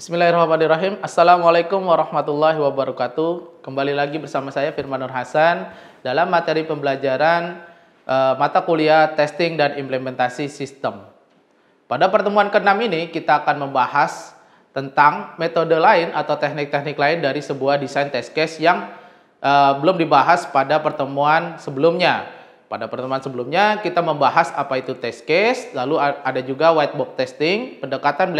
Bismillahirrahmanirrahim. Assalamualaikum warahmatullahi wabarakatuh. Kembali lagi bersama saya Firman Nur Hasan dalam materi pembelajaran mata kuliah testing dan implementasi sistem. Pada pertemuan ke-6 ini kita akan membahas tentang metode lain atau teknik-teknik lain dari sebuah desain test case yang belum dibahas pada pertemuan sebelumnya. Pada pertemuan sebelumnya kita membahas apa itu test case, lalu ada juga white box testing, pendekatan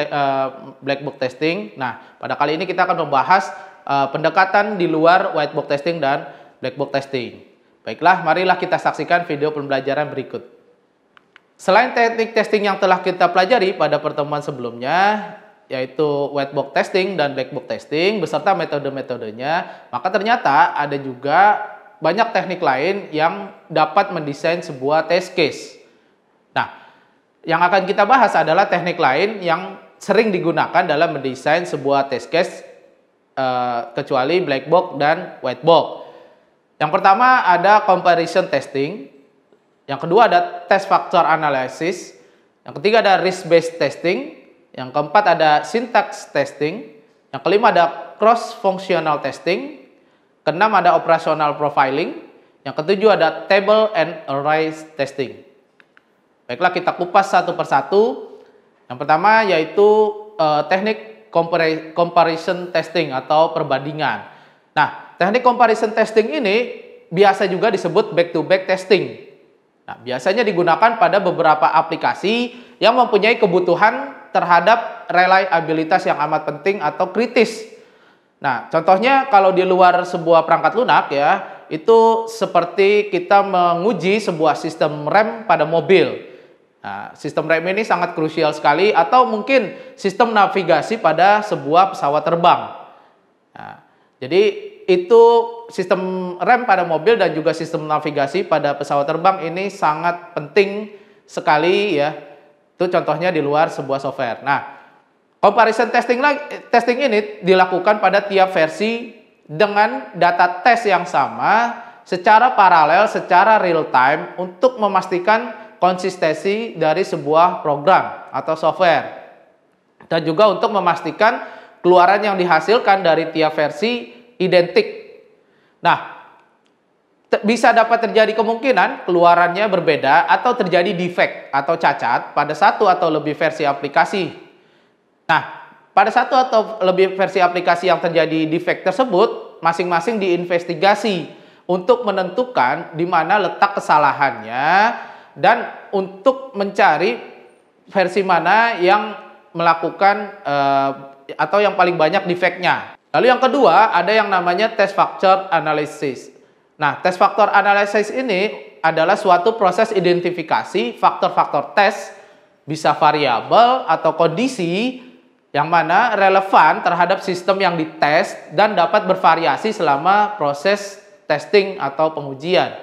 black box testing. Nah, pada kali ini kita akan membahas pendekatan di luar white box testing dan black box testing. Baiklah, marilah kita saksikan video pembelajaran berikut. Selain teknik testing yang telah kita pelajari pada pertemuan sebelumnya, yaitu white box testing dan black box testing beserta metode-metodenya, maka ternyata ada juga banyak teknik lain yang dapat mendesain sebuah test case. Nah, yang akan kita bahas adalah teknik lain yang sering digunakan dalam mendesain sebuah test case kecuali black box dan white box. Yang pertama ada comparison testing, yang kedua ada test factor analysis, yang ketiga ada risk based testing, yang keempat ada syntax testing, yang kelima ada cross functional testing, keenam ada operational profiling, yang ketujuh ada table and array testing. Baiklah, kita kupas satu persatu. Yang pertama yaitu teknik comparison testing atau perbandingan. Nah, teknik comparison testing ini biasa juga disebut back-to-back testing. Nah, biasanya digunakan pada beberapa aplikasi yang mempunyai kebutuhan terhadap reliabilitas yang amat penting atau kritis. Nah, contohnya kalau di luar sebuah perangkat lunak ya, itu seperti kita menguji sebuah sistem rem pada mobil. Nah, sistem rem ini sangat krusial sekali, atau mungkin sistem navigasi pada sebuah pesawat terbang. Nah, jadi itu sistem rem pada mobil dan juga sistem navigasi pada pesawat terbang ini sangat penting sekali ya. Itu contohnya di luar sebuah software. Nah, comparison testing ini dilakukan pada tiap versi dengan data tes yang sama secara paralel, secara real time untuk memastikan konsistensi dari sebuah program atau software. Dan juga untuk memastikan keluaran yang dihasilkan dari tiap versi identik. Nah, bisa dapat terjadi kemungkinan keluarannya berbeda atau terjadi defect atau cacat pada satu atau lebih versi aplikasi. Nah, pada satu atau lebih versi aplikasi yang terjadi defect tersebut, masing-masing diinvestigasi untuk menentukan di mana letak kesalahannya dan untuk mencari versi mana yang melakukan atau yang paling banyak defect-nya. Lalu yang kedua, ada yang namanya test factor analysis. Nah, test factor analysis ini adalah suatu proses identifikasi faktor-faktor tes, bisa variabel atau kondisi yang mana relevan terhadap sistem yang dites dan dapat bervariasi selama proses testing atau pengujian.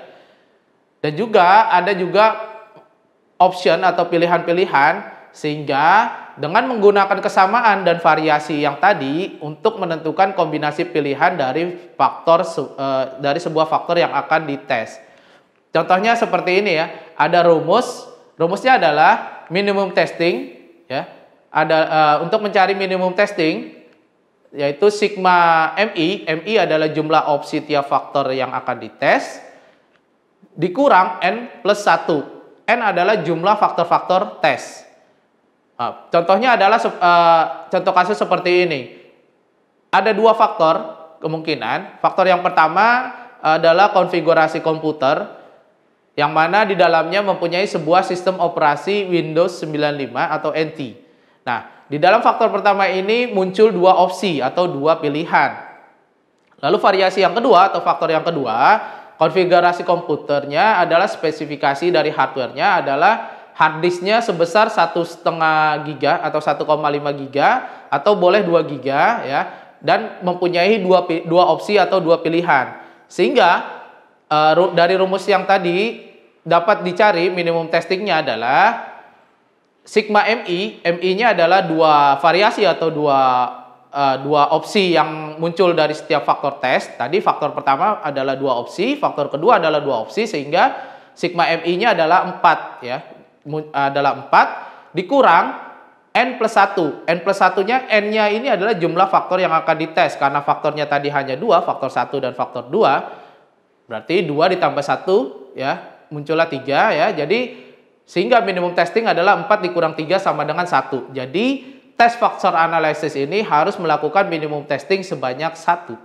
Dan juga ada option atau pilihan-pilihan, sehingga dengan menggunakan kesamaan dan variasi yang tadi untuk menentukan kombinasi pilihan dari dari sebuah faktor yang akan dites. Contohnya seperti ini ya, ada rumusnya adalah minimum testing ya. Untuk mencari minimum testing, yaitu sigma MI adalah jumlah opsi tiap faktor yang akan dites, dikurang N plus 1. N adalah jumlah faktor-faktor tes. Contohnya adalah, contoh kasus seperti ini. Ada dua faktor kemungkinan. Faktor yang pertama adalah konfigurasi komputer, yang mana di dalamnya mempunyai sebuah sistem operasi Windows 95 atau NT. Nah, di dalam faktor pertama ini muncul dua opsi atau dua pilihan. Lalu variasi yang kedua atau faktor yang kedua, konfigurasi komputernya adalah spesifikasi dari hardware-nya adalah hard disk-nya sebesar 1,5 GB atau 1,5 GB atau boleh 2 GB ya, dan mempunyai dua opsi atau dua pilihan. Sehingga dari rumus yang tadi dapat dicari minimum testingnya adalah sigma MI-nya adalah dua variasi atau dua opsi yang muncul dari setiap faktor tes. Tadi faktor pertama adalah dua opsi, faktor kedua adalah dua opsi, sehingga sigma MI-nya adalah 4 ya. Adalah 4 dikurang N plus 1. N plus 1-nya, N-nya ini adalah jumlah faktor yang akan dites. Karena faktornya tadi hanya 2, faktor 1 dan faktor 2. Berarti 2 ditambah 1, ya, muncullah 3, ya. Jadi, sehingga minimum testing adalah 4 dikurang 3 sama dengan 1. Jadi, tes faktor analisis ini harus melakukan minimum testing sebanyak 1.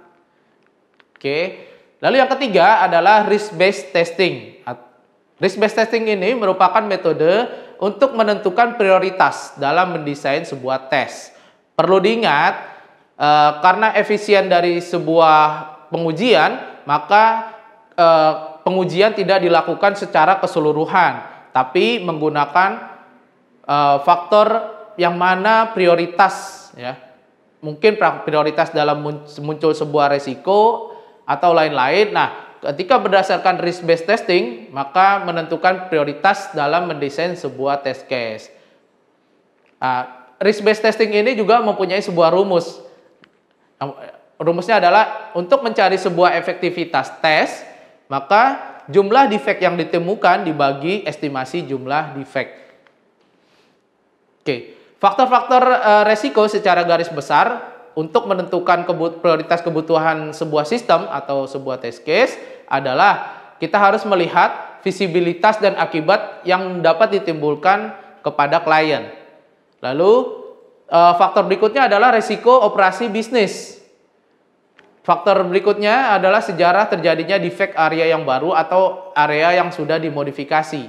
Oke. Lalu yang ketiga adalah risk-based testing. Risk-based testing ini merupakan metode untuk menentukan prioritas dalam mendesain sebuah tes. Perlu diingat, karena efisien dari sebuah pengujian, maka pengujian tidak dilakukan secara keseluruhan, tapi menggunakan faktor yang mana prioritas, ya. Mungkin prioritas dalam muncul sebuah resiko atau lain-lain. Nah, ketika berdasarkan risk-based testing, maka menentukan prioritas dalam mendesain sebuah test case. Risk-based testing ini juga mempunyai sebuah rumus. Rumusnya adalah untuk mencari sebuah efektivitas tes, maka jumlah defect yang ditemukan dibagi estimasi jumlah defect. Oke, faktor-faktor resiko secara garis besar untuk menentukan prioritas kebutuhan sebuah sistem atau sebuah test case adalah kita harus melihat visibilitas dan akibat yang dapat ditimbulkan kepada klien. Lalu faktor berikutnya adalah resiko operasi bisnis. Faktor berikutnya adalah sejarah terjadinya defect area yang baru atau area yang sudah dimodifikasi.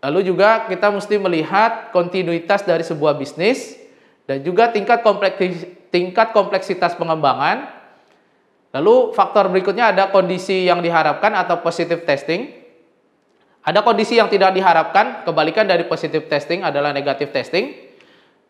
Lalu juga kita mesti melihat kontinuitas dari sebuah bisnis dan juga tingkat kompleksitas pengembangan. Lalu faktor berikutnya ada kondisi yang diharapkan atau positive testing. Ada kondisi yang tidak diharapkan, kebalikan dari positive testing adalah negative testing.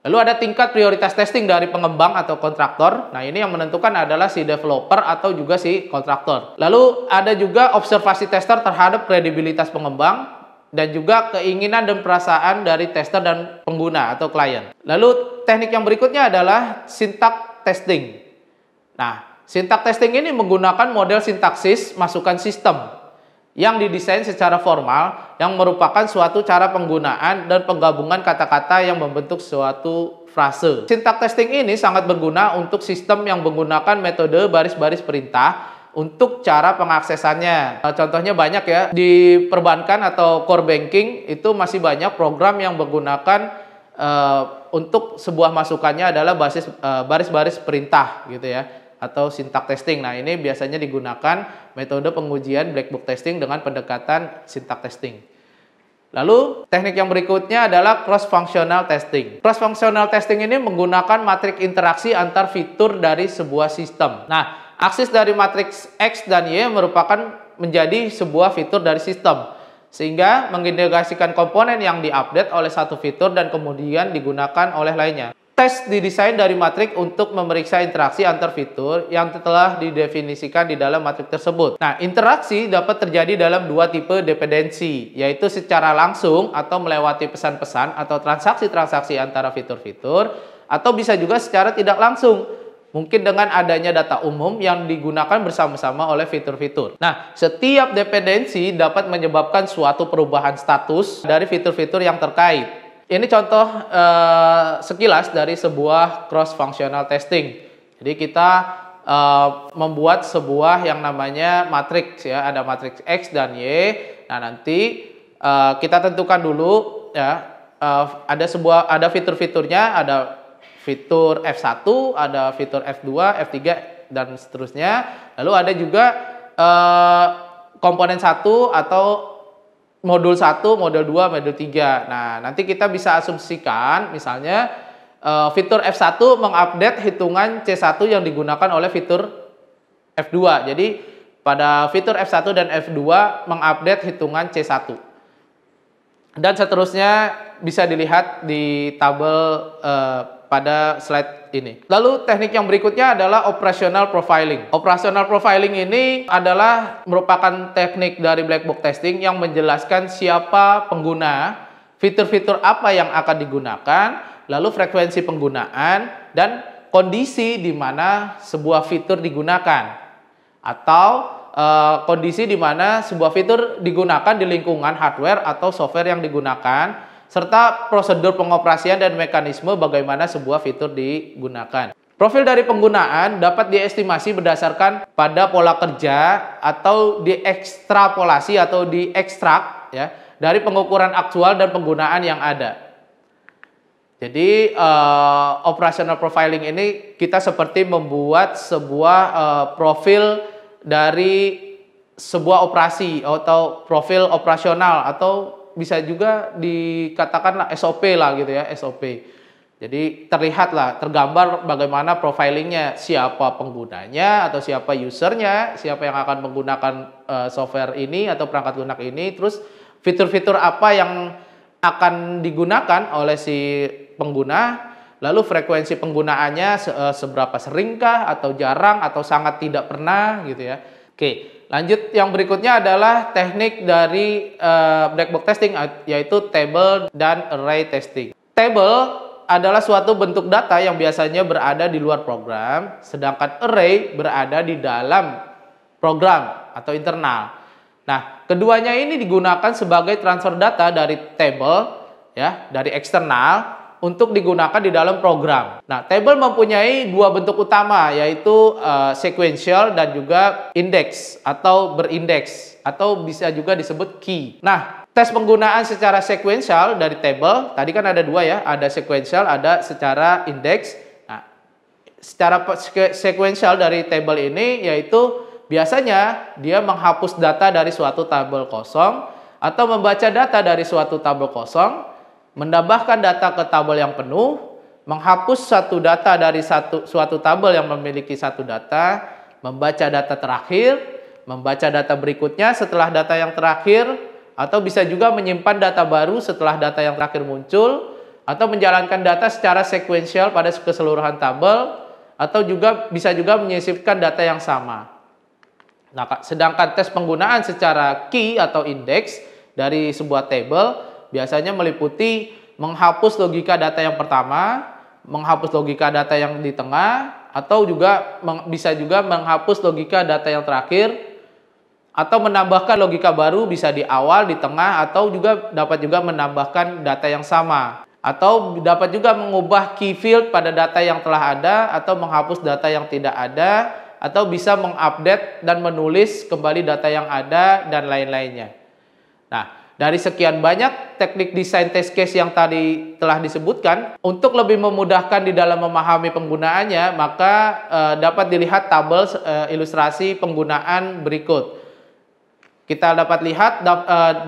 Lalu ada tingkat prioritas testing dari pengembang atau kontraktor. Nah, ini yang menentukan adalah si developer atau juga si kontraktor. Lalu ada juga observasi tester terhadap kredibilitas pengembang dan juga keinginan dan perasaan dari tester dan pengguna atau klien. Lalu teknik yang berikutnya adalah syntax testing. Nah, syntax testing ini menggunakan model sintaksis masukan sistem yang didesain secara formal yang merupakan suatu cara penggunaan dan penggabungan kata-kata yang membentuk suatu frase. Syntax testing ini sangat berguna untuk sistem yang menggunakan metode baris-baris perintah untuk cara pengaksesannya. Contohnya banyak ya, di perbankan atau core banking itu masih banyak program yang menggunakan untuk sebuah masukannya adalah baris-baris perintah gitu ya, atau syntax testing. Nah, ini biasanya digunakan metode pengujian black box testing dengan pendekatan syntax testing. Lalu teknik yang berikutnya adalah cross functional testing. Cross functional testing ini menggunakan matriks interaksi antar fitur dari sebuah sistem. Nah, aksis dari matriks X dan Y merupakan menjadi sebuah fitur dari sistem, sehingga mengintegrasikan komponen yang diupdate oleh satu fitur dan kemudian digunakan oleh lainnya. Tes didesain dari matriks untuk memeriksa interaksi antar fitur yang telah didefinisikan di dalam matriks tersebut. Nah, interaksi dapat terjadi dalam dua tipe dependensi, yaitu secara langsung atau melewati pesan-pesan atau transaksi-transaksi antara fitur-fitur, atau bisa juga secara tidak langsung, mungkin dengan adanya data umum yang digunakan bersama-sama oleh fitur-fitur. Nah, setiap dependensi dapat menyebabkan suatu perubahan status dari fitur-fitur yang terkait. Ini contoh sekilas dari sebuah cross-functional testing. Jadi kita membuat sebuah yang namanya matriks ya, ada matriks X dan Y. Nah, nanti kita tentukan dulu ya, ada fitur-fiturnya, ada fitur F1, ada fitur F2, F3 dan seterusnya. Lalu ada juga komponen 1 atau modul 1, modul 2, modul 3. Nah, nanti kita bisa asumsikan misalnya fitur F1 mengupdate hitungan C1 yang digunakan oleh fitur F2. Jadi pada fitur F1 dan F2 mengupdate hitungan C1. Dan seterusnya bisa dilihat di tabel pada slide ini. Lalu teknik yang berikutnya adalah operational profiling. Operational profiling ini adalah merupakan teknik dari black box testing yang menjelaskan siapa pengguna, fitur-fitur apa yang akan digunakan, lalu frekuensi penggunaan, dan kondisi di mana sebuah fitur digunakan. Atau kondisi di mana sebuah fitur digunakan di lingkungan hardware atau software yang digunakan, serta prosedur pengoperasian dan mekanisme bagaimana sebuah fitur digunakan. Profil dari penggunaan dapat diestimasi berdasarkan pada pola kerja atau diekstrapolasi atau diekstrak ya dari pengukuran aktual dan penggunaan yang ada. Jadi operational profiling ini kita seperti membuat sebuah profil dari sebuah operasi atau profil operasional atau bisa juga dikatakanlah SOP lah gitu ya, SOP. Jadi terlihatlah, tergambar bagaimana profilingnya, siapa penggunanya atau siapa usernya, siapa yang akan menggunakan software ini atau perangkat lunak ini, terus fitur-fitur apa yang akan digunakan oleh si pengguna, lalu frekuensi penggunaannya seberapa seringkah atau jarang atau sangat tidak pernah gitu ya. Oke, lanjut yang berikutnya adalah teknik dari black box testing yaitu table dan array testing. Table adalah suatu bentuk data yang biasanya berada di luar program, sedangkan array berada di dalam program atau internal. Nah, keduanya ini digunakan sebagai transfer data dari table ya, dari eksternal untuk digunakan di dalam program. Nah, table mempunyai dua bentuk utama yaitu sequential dan juga index atau berindeks atau bisa juga disebut key. Nah, tes penggunaan secara sequential dari table, tadi kan ada dua ya, ada sequential, ada secara indeks. Nah, secara sequential dari table ini yaitu biasanya dia menghapus data dari suatu tabel kosong atau membaca data dari suatu tabel kosong, menambahkan data ke tabel yang penuh, menghapus satu data dari suatu tabel yang memiliki satu data, membaca data terakhir, membaca data berikutnya setelah data yang terakhir, atau bisa juga menyimpan data baru setelah data yang terakhir muncul, atau menjalankan data secara sekuensial pada keseluruhan tabel, atau juga bisa juga menyisipkan data yang sama. Nah, sedangkan tes penggunaan secara key atau indeks dari sebuah table biasanya meliputi menghapus logika data yang pertama, menghapus logika data yang di tengah, atau juga bisa juga menghapus logika data yang terakhir, atau menambahkan logika baru bisa di awal, di tengah, atau juga dapat juga menambahkan data yang sama. Atau dapat juga mengubah key field pada data yang telah ada, atau menghapus data yang tidak ada, atau bisa mengupdate dan menulis kembali data yang ada, dan lain-lainnya. Nah, dari sekian banyak teknik desain test case yang tadi telah disebutkan, untuk lebih memudahkan di dalam memahami penggunaannya, maka dapat dilihat tabel ilustrasi penggunaan berikut. Kita dapat lihat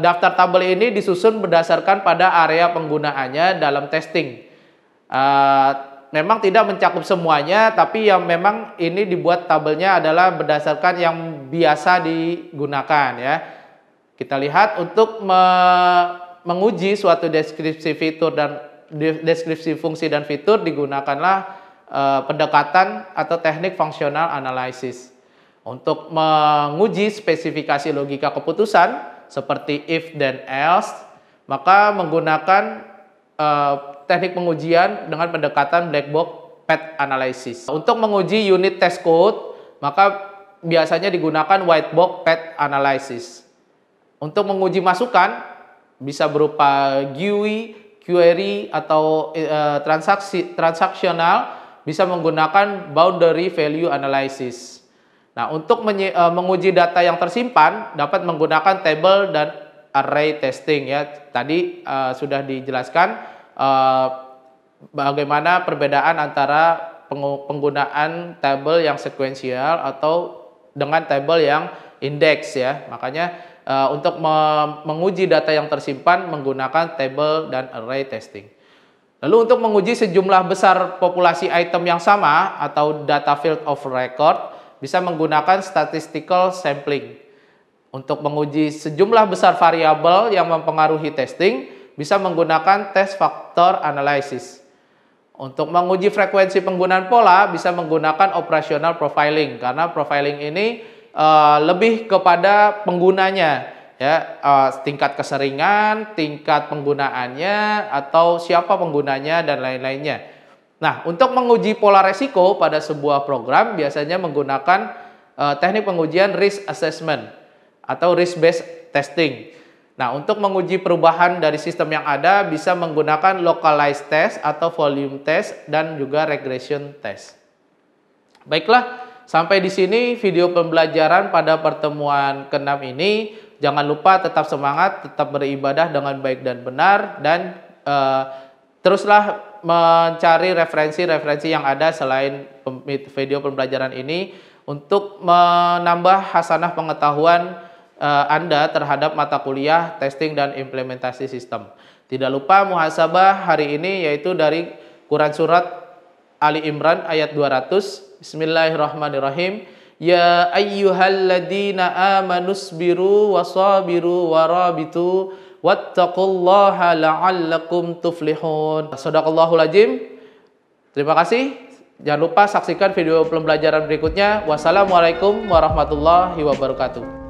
daftar tabel ini disusun berdasarkan pada area penggunaannya dalam testing. Memang tidak mencakup semuanya, tapi yang memang ini dibuat tabelnya adalah berdasarkan yang biasa digunakan ya. Kita lihat untuk menguji suatu deskripsi fitur dan deskripsi fungsi dan fitur digunakanlah pendekatan atau teknik functional analysis. Untuk menguji spesifikasi logika keputusan seperti if dan else, maka menggunakan teknik pengujian dengan pendekatan black box path analysis. Untuk menguji unit test code, maka biasanya digunakan white box path analysis. Untuk menguji masukan, bisa berupa GUI, query, atau transaksional, bisa menggunakan boundary value analysis. Nah, untuk menguji data yang tersimpan dapat menggunakan table dan array testing ya. Tadi sudah dijelaskan bagaimana perbedaan antara penggunaan table yang sekuensial atau dengan table yang indeks ya. Makanya untuk menguji data yang tersimpan menggunakan table dan array testing. Lalu untuk menguji sejumlah besar populasi item yang sama atau data field of record bisa menggunakan statistical sampling. Untuk menguji sejumlah besar variabel yang mempengaruhi testing, bisa menggunakan test factor analysis. Untuk menguji frekuensi penggunaan pola, bisa menggunakan operational profiling. Karena profiling ini lebih kepada penggunanya, ya, tingkat keseringan, tingkat penggunaannya, atau siapa penggunanya, dan lain-lainnya. Nah, untuk menguji pola resiko pada sebuah program biasanya menggunakan teknik pengujian risk assessment atau risk based testing. Nah, untuk menguji perubahan dari sistem yang ada bisa menggunakan localized test atau volume test dan juga regression test. Baiklah, sampai di sini video pembelajaran pada pertemuan ke-6 ini. Jangan lupa tetap semangat, tetap beribadah dengan baik dan benar, dan teruslah mencari referensi-referensi yang ada selain video pembelajaran ini untuk menambah hasanah pengetahuan Anda terhadap mata kuliah testing dan implementasi sistem. Tidak lupa muhasabah hari ini yaitu dari Quran Surat Ali Imran ayat 200. Bismillahirrahmanirrahim. Ya ayyuhalladzina amanusbiru wasabiru warabitu wattaqullaha la'allakum tuflihun. Shadaqallahul azim. Terima kasih. Jangan lupa saksikan video pembelajaran berikutnya. Wassalamualaikum warahmatullahi wabarakatuh.